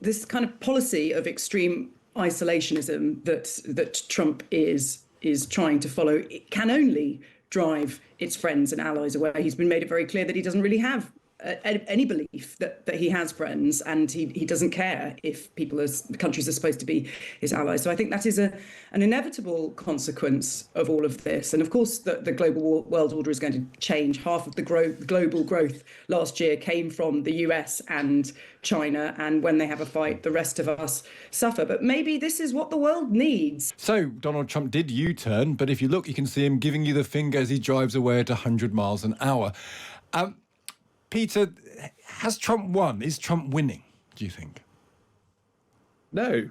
this kind of policy of extreme isolationism that Trump is trying to follow, it can only drive its friends and allies away. He's been made it very clear that he doesn't really have any belief that he has friends, and he doesn't care if countries are supposed to be his allies. So I think that is an inevitable consequence of all of this. And of course, the global world order is going to change. Half of the global growth last year came from the US and China, and when they have a fight, the rest of us suffer. But maybe this is what the world needs. So Donald Trump did U-turn, but if you look, you can see him giving you the finger as he drives away at 100 miles an hour. Peter, has Trump won? Is Trump winning, do you think? No.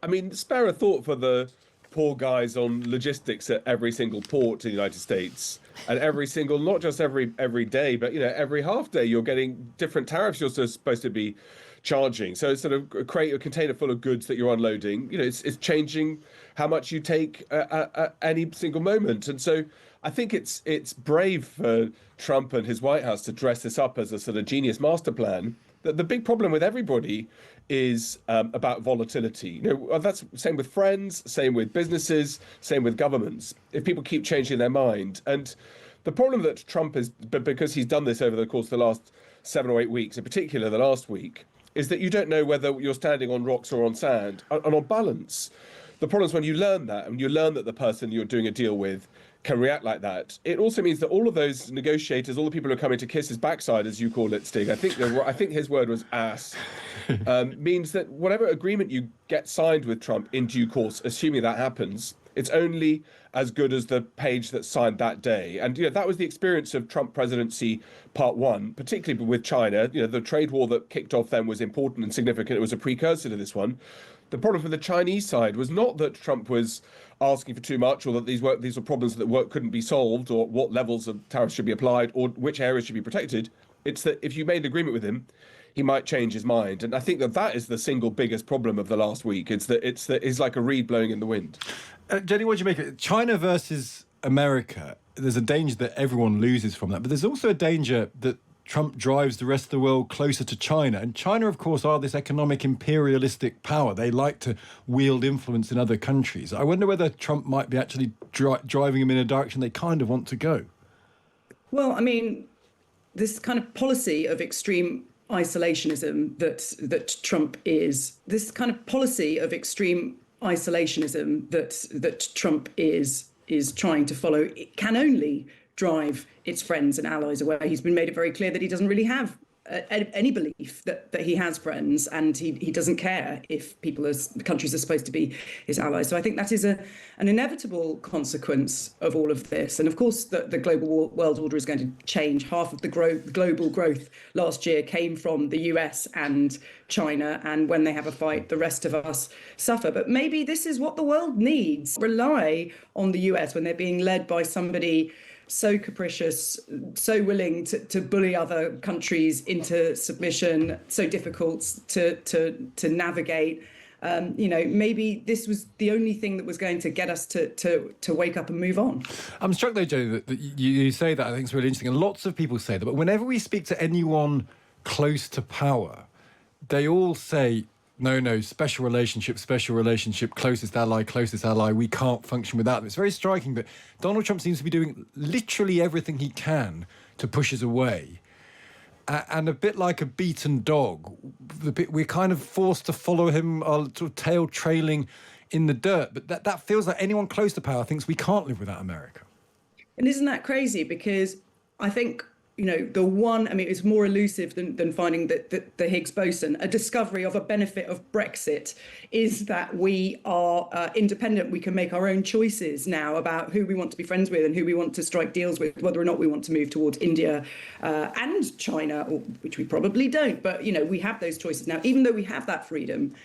I mean, spare a thought for the poor guys on logistics at every single port in the United States, and every single, not just every day, but every half day you're getting different tariffs you're supposed to be charging. So it's sort of create a container full of goods that you're unloading. It's changing how much you take at any single moment. And so I think it's brave for Trump and his White House to dress this up as a sort of genius master plan. The big problem with everybody is about volatility. That's same with friends, same with businesses, same with governments. If people keep changing their mind, and the problem that Trump is, but because he's done this over the course of the last 7 or 8 weeks, in particular the last week, is that you don't know whether you're standing on rocks or on sand, and on balance. The problem is when you learn that, and you learn that the person you're doing a deal with can react like that, it also means that all of those negotiators, all the people who are coming to kiss his backside, as you call it, Stig, I think his word was ass, means that whatever agreement you get signed with Trump in due course, assuming that happens, it's only as good as the page that's signed that day. And that was the experience of Trump presidency part one, particularly with China. The trade war that kicked off then was important and significant. It was a precursor to this one. The problem for the Chinese side was not that Trump was asking for too much, or that these were problems that couldn't be solved, or what levels of tariffs should be applied, or which areas should be protected. It's that if you made an agreement with him, he might change his mind. And I think that is the single biggest problem of the last week. It's like a reed blowing in the wind. Jenny, what do you make of it? China versus America, there's a danger that everyone loses from that, but there's also a danger that Trump drives the rest of the world closer to China. And China, of course, are this economic imperialistic power. They like to wield influence in other countries. I wonder whether Trump might be actually driving them in a direction they kind of want to go. Well, I mean, this kind of policy of extreme isolationism that Trump is trying to follow, it can only drive its friends and allies away. He's been made it very clear that he doesn't really have any belief that he has friends, and he doesn't care if countries are supposed to be his allies. So I think that is an inevitable consequence of all of this. And of course, the global world order is going to change. Half of the global growth last year came from the US and China, and when they have a fight, the rest of us suffer. But maybe this is what the world needs. Rely on the US when they're being led by somebody so capricious, so willing to bully other countries into submission, so difficult to navigate. Maybe this was the only thing that was going to get us to wake up and move on. I'm struck, though, Joe, that you say that. I think it's really interesting. And lots of people say that. But whenever we speak to anyone close to power, they all say, no, special relationship, closest ally, we can't function without them. It's very striking that Donald Trump seems to be doing literally everything he can to push us away. And a bit like a beaten dog, we're kind of forced to follow him, our sort of tail trailing in the dirt. But that feels like anyone close to power thinks we can't live without America. And isn't that crazy? Because I think it's more elusive than finding the Higgs boson. A discovery of a benefit of Brexit is that we are independent. We can make our own choices now about who we want to be friends with and who we want to strike deals with, whether or not we want to move towards India and China, which we probably don't. But, we have those choices now. Even though we have that freedom,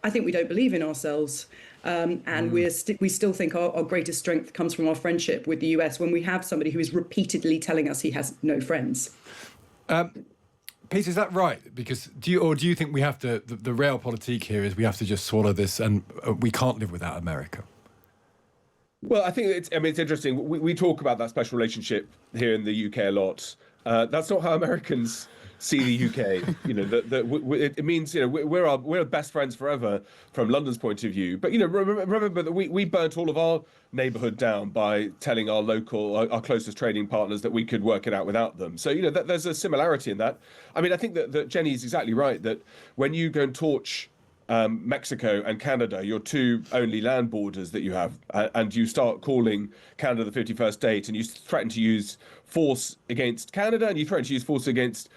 I think we don't believe in ourselves. And we still think our greatest strength comes from our friendship with the US when we have somebody who is repeatedly telling us he has no friends. Peter, is that right? Because do you think we have to, the realpolitik here is we have to just swallow this and we can't live without America? Well, I think it's interesting. We talk about that special relationship here in the UK a lot. That's not how Americans see the UK. It means we're best friends forever from London's point of view. But remember that we burnt all of our neighbourhood down by telling our closest trading partners that we could work it out without them. So there's a similarity in that. I mean, I think that Jenny's exactly right that when you go and torch Mexico and Canada, your two only land borders that you have, and you start calling Canada the 51st state, and you threaten to use force against Canada, and you threaten to use force against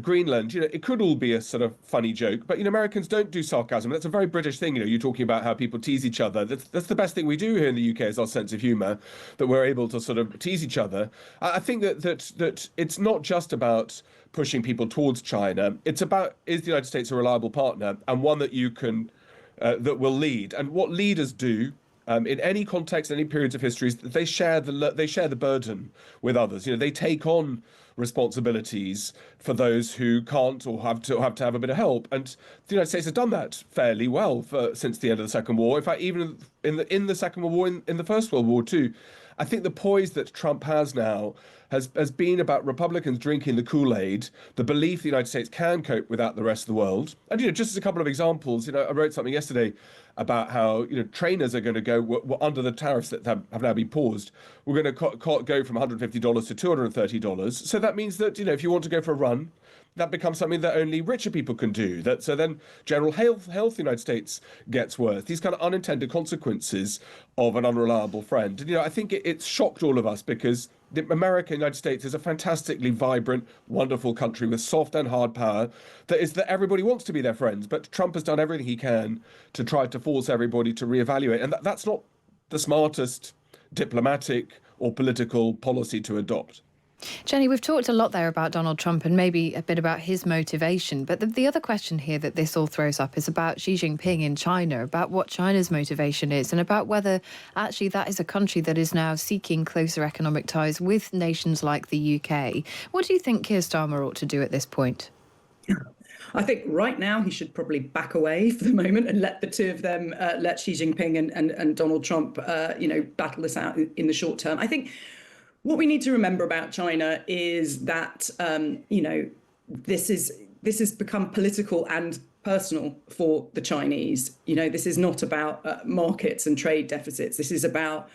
Greenland, it could all be a sort of funny joke, but Americans don't do sarcasm. That's a very British thing. You're talking about how people tease each other. That's the best thing we do here in the UK is our sense of humour, that we're able to sort of tease each other. I think that it's not just about pushing people towards China. It's about, is the United States a reliable partner and one that you can that will lead? And what leaders do in any context, any periods of history, is that they share the burden with others. They take on responsibilities for those who can't or have to have a bit of help. And the United States has done that fairly well since the end of the Second War. In fact, even in the Second World War, in the First World War too. I think the poise that Trump has now has been about Republicans drinking the Kool-Aid, the belief the United States can cope without the rest of the world. And just as a couple of examples, I wrote something yesterday about how trainers are going to go under the tariffs that have now been paused. We're going to go from $150 to $230. So that means that if you want to go for a run, that becomes something that only richer people can do. So then general health in the United States gets worse. These kind of unintended consequences of an unreliable friend. And I think it's shocked all of us because America, United States, is a fantastically vibrant, wonderful country with soft and hard power that everybody wants to be their friends. But Trump has done everything he can to try to force everybody to reevaluate. And that's not the smartest diplomatic or political policy to adopt. Jenny, we've talked a lot there about Donald Trump and maybe a bit about his motivation. But the other question here that this all throws up is about Xi Jinping in China, about what China's motivation is and about whether actually that is a country that is now seeking closer economic ties with nations like the UK. What do you think Keir Starmer ought to do at this point? I think right now he should probably back away for the moment and let the two of them, let Xi Jinping and Donald Trump, battle this out in the short term. I think what we need to remember about China is that, this has become political and personal for the Chinese. This is not about markets and trade deficits. This is about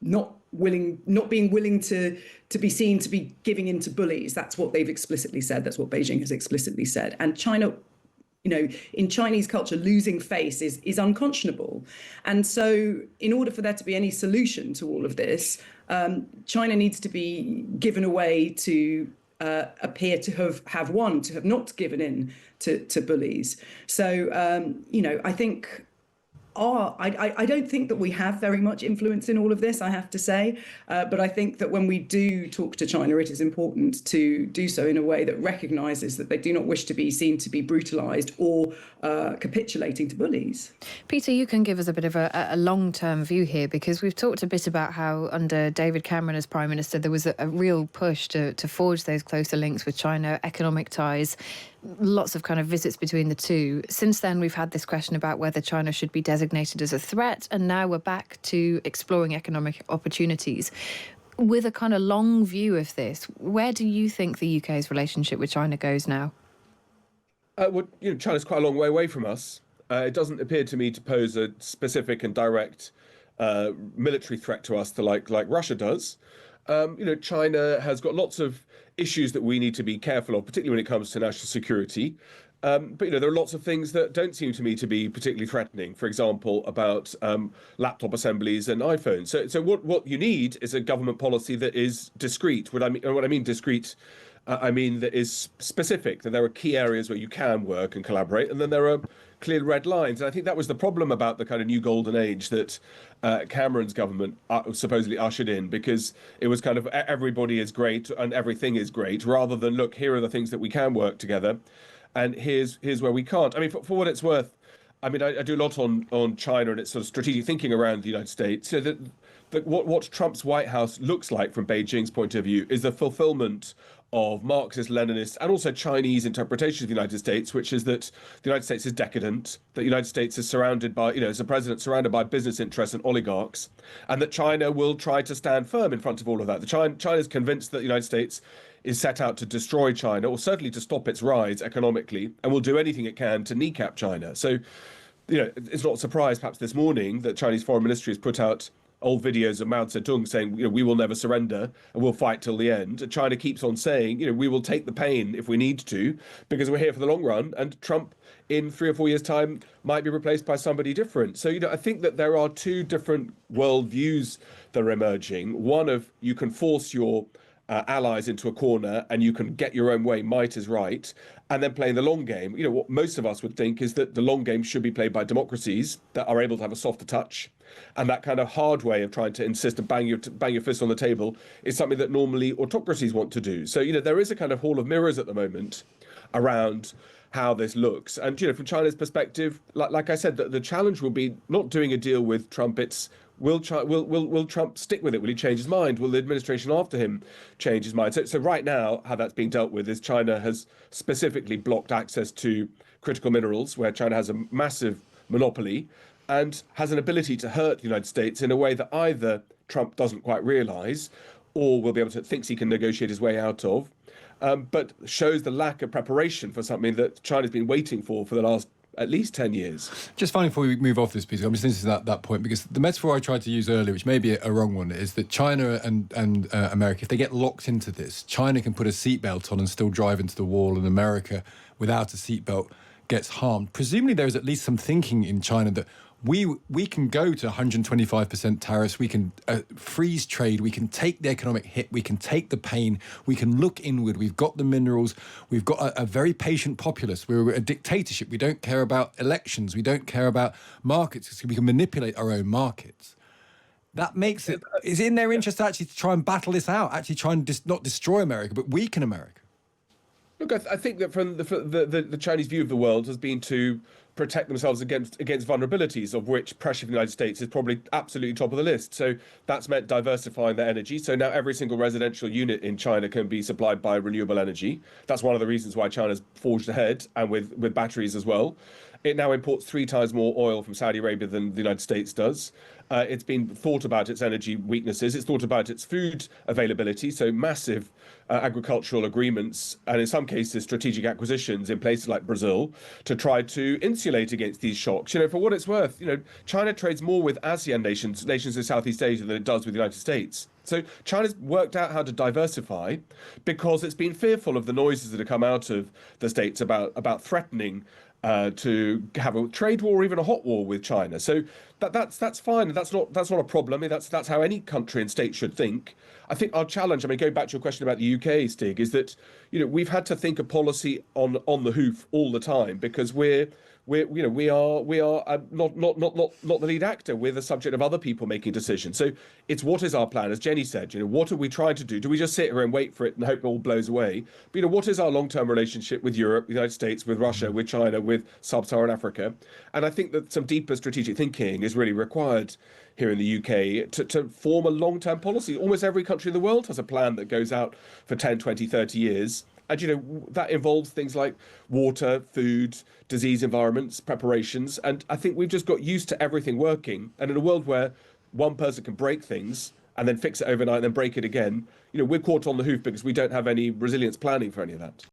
not being willing to be seen to be giving in to bullies. That's what they've explicitly said. That's what Beijing has explicitly said. And China, in Chinese culture, losing face is unconscionable. And so in order for there to be any solution to all of this, China needs to be given a way to appear to have won, to have not given in to bullies. So, I think I don't think that we have very much influence in all of this, I have to say. But I think that when we do talk to China, it is important to do so in a way that recognises that they do not wish to be seen to be brutalised or capitulating to bullies. Peter, you can give us a bit of a long-term view here, because we've talked a bit about how under David Cameron as Prime Minister, there was a real push to forge those closer links with China, economic ties, lots of kind of visits between the two. Since then, we've had this question about whether China should be designated as a threat, and now we're back to exploring economic opportunities. With a kind of long view of this, where do you think the UK's relationship with China goes now? China's quite a long way away from us. It doesn't appear to me to pose a specific and direct military threat to us like Russia does. China has got lots of issues that we need to be careful of, particularly when it comes to national security. But there are lots of things that don't seem to me to be particularly threatening. For example, about laptop assemblies and iPhones. So what you need is a government policy that is discrete. What I mean discrete, I mean that is specific. That there are key areas where you can work and collaborate, and then there are clear red lines. And I think that was the problem about the kind of new golden age that Cameron's government supposedly ushered in, because it was kind of everybody is great and everything is great, rather than look, here are the things that we can work together, and here's where we can't. I mean, for what it's worth, I mean, I do a lot on China and its sort of strategic thinking around the United States. So that what Trump's White House looks like from Beijing's point of view is the fulfillment of Marxist, Leninist, and also Chinese interpretation of the United States, which is that the United States is decadent, that the United States is surrounded by, as a president surrounded by business interests and oligarchs, and that China will try to stand firm in front of all of that. China is convinced that the United States is set out to destroy China, or certainly to stop its rise economically, and will do anything it can to kneecap China. So, it's not a surprise, perhaps this morning, that Chinese Foreign Ministry has put out old videos of Mao Zedong saying, we will never surrender and we'll fight till the end. And China keeps on saying, we will take the pain if we need to, because we're here for the long run. And Trump, in 3 or 4 years' time, might be replaced by somebody different. So, I think that there are two different worldviews that are emerging. One of, you can force your allies into a corner and you can get your own way, might is right, and then playing the long game. What most of us would think is that the long game should be played by democracies that are able to have a softer touch, and that kind of hard way of trying to insist and bang your fist on the table is something that normally autocracies want to do. So there is a kind of hall of mirrors at the moment around how this looks. And from China's perspective, like I said, the challenge will be not doing a deal with Trump. It's will Trump stick with it? Will he change his mind? Will the administration after him change his mind? So right now, how that's being dealt with is China has specifically blocked access to critical minerals, where China has a massive monopoly and has an ability to hurt the United States in a way that either Trump doesn't quite realize or will be able to thinks he can negotiate his way out of, but shows the lack of preparation for something that China's been waiting for the last at least 10 years. Just finally, before we move off this piece, I'm just interested in that point, because the metaphor I tried to use earlier, which may be a wrong one, is that China and America, if they get locked into this, China can put a seatbelt on and still drive into the wall, and America, without a seatbelt, gets harmed. Presumably there is at least some thinking in China that we can go to 125% tariffs, we can freeze trade, we can take the economic hit, we can take the pain, we can look inward, we've got the minerals, we've got a very patient populace, we're a dictatorship, we don't care about elections, we don't care about markets, we can manipulate our own markets. That makes it, is in their interest actually to try and battle this out, actually try and not destroy America, but weaken America? Look, I think that from the Chinese view of the world has been to protect themselves against vulnerabilities, of which pressure from the United States is probably absolutely top of the list. So that's meant diversifying their energy. So now every single residential unit in China can be supplied by renewable energy. That's one of the reasons why China's forged ahead, and with batteries as well. It now imports 3 times more oil from Saudi Arabia than the United States does. It's been thought about its energy weaknesses. It's thought about its food availability, so massive agricultural agreements, and in some cases strategic acquisitions in places like Brazil to try to insulate against these shocks. For what it's worth, China trades more with ASEAN nations in Southeast Asia than it does with the United States. So China's worked out how to diversify because it's been fearful of the noises that have come out of the States about threatening to have a trade war or even a hot war with China. So that's fine. That's not a problem. I mean, that's how any country and state should think. I think our challenge, going back to your question about the UK, Stig, is that we've had to think a policy on the hoof all the time, because we are not the lead actor. We're the subject of other people making decisions. So it's, what is our plan? As Jenny said, what are we trying to do? Do we just sit here and wait for it and hope it all blows away? But what is our long-term relationship with Europe, the United States, with Russia, with China, with sub-Saharan Africa? And I think that some deeper strategic thinking is really required here in the UK to form a long-term policy. Almost every country in the world has a plan that goes out for 10, 20, 30 years. And, that involves things like water, food, disease environments, preparations. And I think we've just got used to everything working. And in a world where one person can break things and then fix it overnight and then break it again, we're caught on the hoof because we don't have any resilience planning for any of that.